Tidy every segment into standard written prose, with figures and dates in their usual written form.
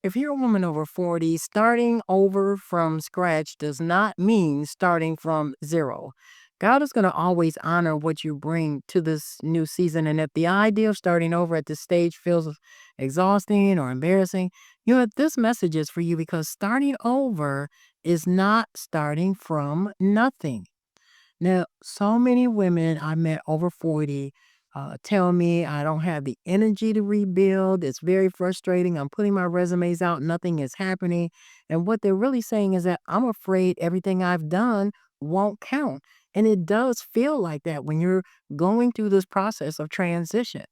If you're a woman over 40, starting over from scratch does not mean starting from zero. God is going to always honor what you bring to this new season. And if the idea of starting over at this stage feels exhausting or embarrassing, this message is for you because starting over is not starting from nothing. Now, so many women I met over 40 tell me I don't have the energy to rebuild. It's very frustrating. I'm putting my resumes out, nothing is happening. And what they're really saying is that I'm afraid everything I've done won't count. And it does feel like that when you're going through this process of transition.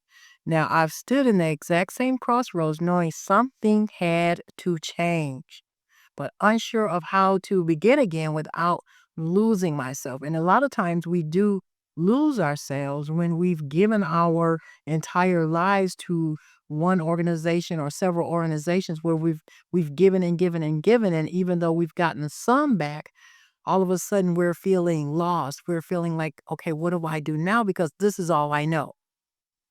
Now, I've stood in the exact same crossroads knowing something had to change but unsure of how to begin again without losing myself. And a lot of times we do lose ourselves when we've given our entire lives to one organization or several organizations where we've given and given and given and even though we've gotten some back all of a sudden we're feeling lost, we're feeling like okay, what do I do now because this is all I know,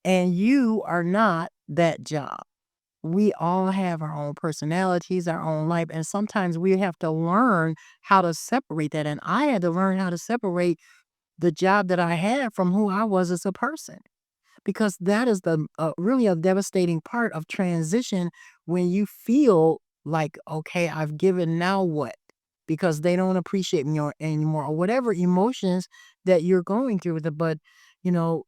and you are not that job. We all have our own personalities, our own life, and sometimes we have to learn how to separate that. And I had to learn how to separate the job that I had from who I was as a person, because that is the really a devastating part of transition when you feel like, okay, I've given, now what? Because they don't appreciate me or anymore, or whatever emotions that you're going through with it. But,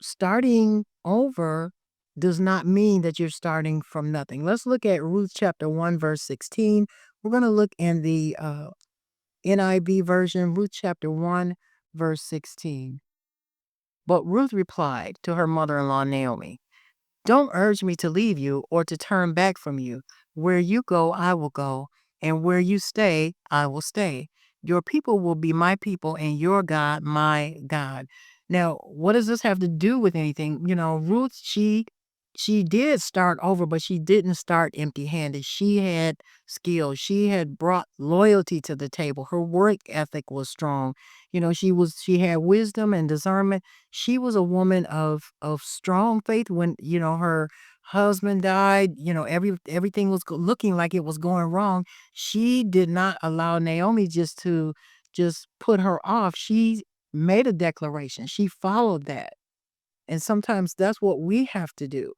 starting over does not mean that you're starting from nothing. Let's look at Ruth chapter 1, verse 16. We're going to look in the NIV version, Ruth chapter 1, verse 16. But Ruth replied to her mother in law, Naomi, don't urge me to leave you or to turn back from you. Where you go, I will go, and where you stay, I will stay. Your people will be my people, and your God, my God. Now, what does this have to do with anything? Ruth, she did start over, but she didn't start empty-handed. She had skills. She had brought loyalty to the table. Her work ethic was strong. She had wisdom and discernment. She was a woman of strong faith when, her husband died, everything was looking like it was going wrong. She did not allow Naomi just put her off. She made a declaration. She followed that. And sometimes that's what we have to do.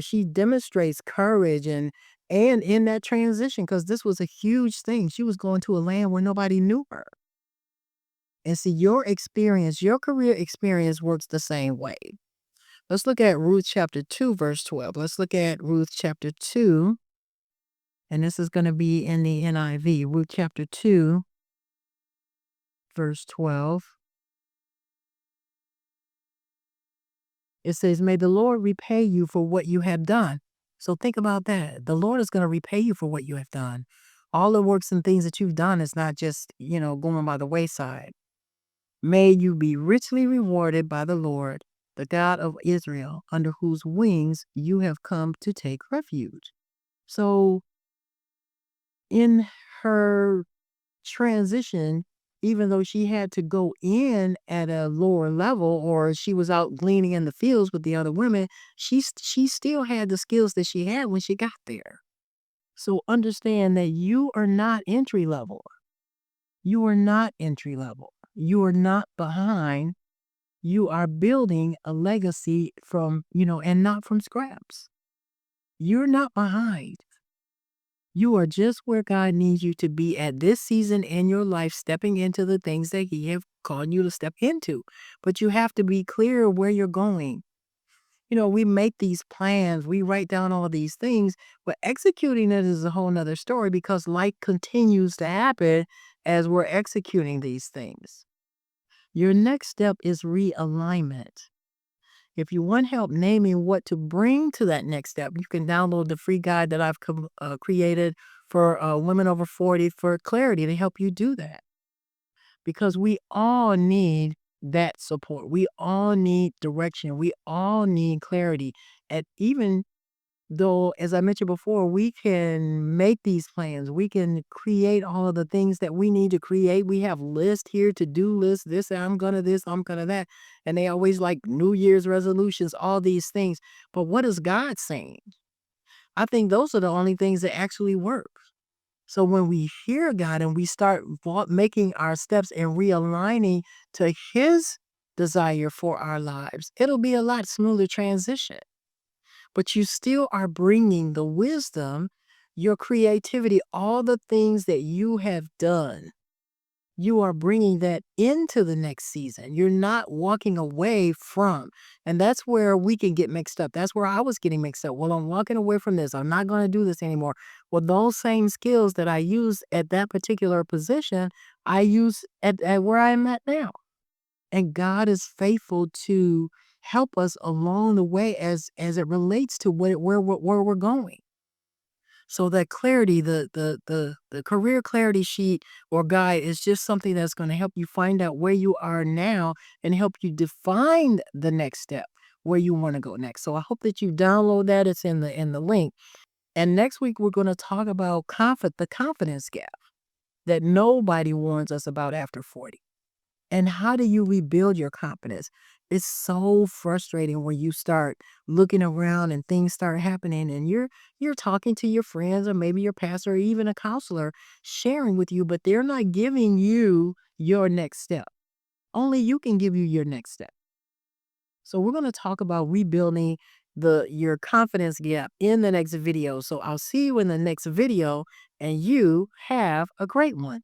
She demonstrates courage and in that transition because this was a huge thing. She was going to a land where nobody knew her. And see, your experience, your career experience works the same way. Let's look at Ruth chapter 2, verse 12. Let's look at Ruth chapter 2, and this is going to be in the NIV. Ruth chapter 2, verse 12. It says, may the Lord repay you for what you have done. So think about that. The Lord is going to repay you for what you have done. All the works and things that you've done is not just, going by the wayside. May you be richly rewarded by the Lord, the God of Israel, under whose wings you have come to take refuge. So, in her transition, even though she had to go in at a lower level or she was out gleaning in the fields with the other women, she still had the skills that she had when she got there. So understand that you are not entry level. You are not entry level. You are not behind. You are building a legacy from, and not from scraps. You're not behind. You are just where God needs you to be at this season in your life, stepping into the things that He have called you to step into. But you have to be clear where you're going. We make these plans, we write down all of these things, but executing it is a whole nother story because life continues to happen as we're executing these things. Your next step is realignment. If you want help naming what to bring to that next step, you can download the free guide that I've created for women over 40 for clarity to help you do that. Because we all need that support. We all need direction. We all need clarity. And even though, as I mentioned before, we can make these plans, we can create all of the things that we need to create. We have lists here, to do lists, I'm gonna this, I'm gonna that. And they always like New Year's resolutions, all these things. But what is God saying? I think those are the only things that actually work. So when we hear God and we start making our steps and realigning to His desire for our lives, it'll be a lot smoother transition. But you still are bringing the wisdom, your creativity, all the things that you have done. You are bringing that into the next season. You're not walking away from. And that's where we can get mixed up. That's where I was getting mixed up. Well, I'm walking away from this. I'm not going to do this anymore. Well, those same skills that I used at that particular position, I use at where I am at now. And God is faithful to help us along the way as it relates to where we're going. So that clarity, the career clarity sheet or guide is just something that's going to help you find out where you are now and help you define the next step where you want to go next. So I hope that you download that. It's in the link. And next week we're going to talk about the confidence gap that nobody warns us about after 40. And how do you rebuild your confidence? It's so frustrating when you start looking around and things start happening and you're talking to your friends or maybe your pastor or even a counselor sharing with you, but they're not giving you your next step. Only you can give you your next step. So we're going to talk about rebuilding your confidence gap in the next video. So I'll see you in the next video and you have a great one.